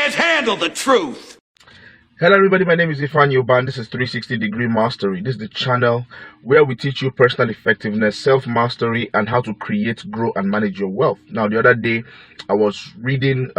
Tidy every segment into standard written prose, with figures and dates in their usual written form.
can't handle the truth. Hello everybody, my name is Micawber and this is 360-degree Mastery. This is the channel where we teach you personal effectiveness, self-mastery, and how to create, grow, and manage your wealth. Now, the other day, I was reading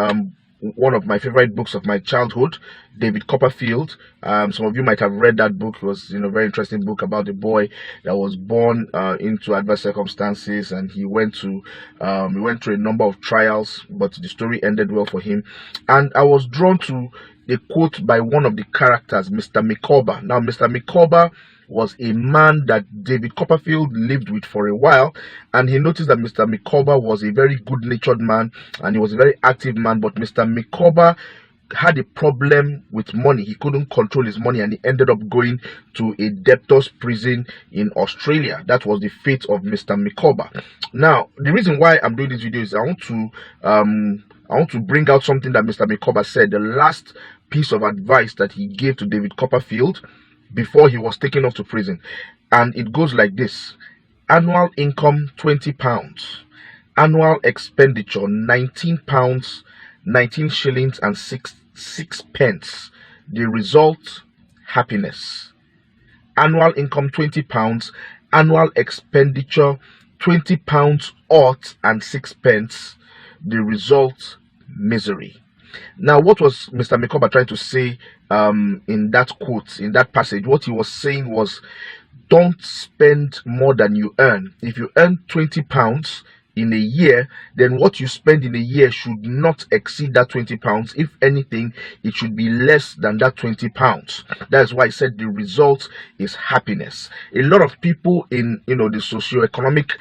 one of my favorite books of my childhood, David Copperfield. Some of you might have read that book. It was, a very interesting book about a boy that was born into adverse circumstances, and he went through a number of trials, but the story ended well for him. And I was drawn to a quote by one of the characters, Mr. Micawber. Now, Mr. Micawber was a man that David Copperfield lived with for a while, and he noticed that Mr. Micawber was a very good-natured man, and he was a very active man, but Mr. Micawber had a problem with money. He couldn't control his money, and he ended up going to a debtor's prison in Australia. That was the fate of Mr. Micawber. Now, the reason why I'm doing this video is I want to bring out something that Mr. Micawber said, the last piece of advice that he gave to David Copperfield before he was taken off to prison. And it goes like this: annual income £20, annual expenditure £19, 19 shillings and 6 pence. The result, happiness. Annual income £20, annual expenditure £20 ought and 6 pence. The result, misery. Now, what was Mr. Micawber trying to say in that quote, in that passage? What he was saying was, don't spend more than you earn. If you earn £20 in a year, then what you spend in a year should not exceed that £20. If anything, it should be less than that £20. That's why I said the result is happiness. A lot of people in the socio-economic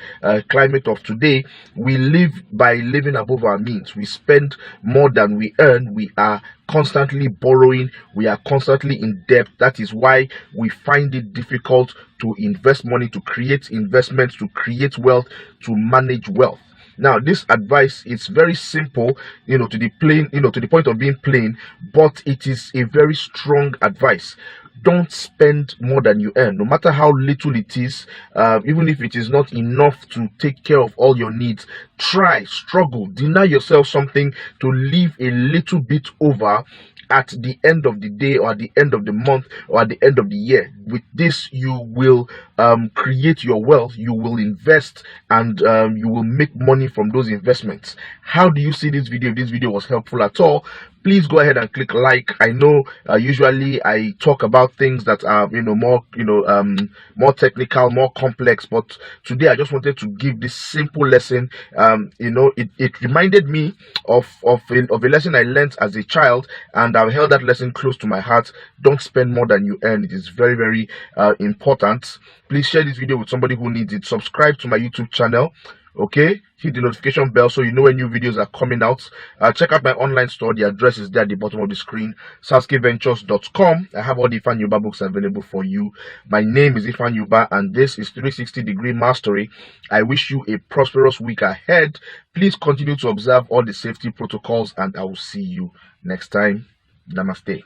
climate of today, we live by living above our means. We spend more than we earn. We are constantly borrowing. We are constantly in debt. That is why we find it difficult to invest money, to create investments, to create wealth, to manage wealth. Now, this advice is very simple, to the point of being plain, but it is a very strong advice. Don't spend more than you earn, no matter how little it is. Even if it is not enough to take care of all your needs, try, struggle, deny yourself something to live a little bit over at the end of the day, or at the end of the month, or at the end of the year. With this, you will create your wealth, you will invest, and you will make money from those investments. How do you see this video? If this video was helpful at all, please go ahead and click like. I know usually I talk about things that are more technical, more complex, but today I just wanted to give this simple lesson. It reminded me of a lesson I learned as a child, and I've held that lesson close to my heart. Don't spend more than you earn. It is very, very important. Please share this video with somebody who needs it. Subscribe to my YouTube channel. Okay, hit the notification bell so you know when new videos are coming out. Check out my online store. The address is there at the bottom of the screen, saskeventures.com. I have all the Micawber books available for you. My name is Micawber, and this is 360-degree Mastery. I wish you a prosperous week ahead. Please continue to observe all the safety protocols, and I will see you next time. Namaste.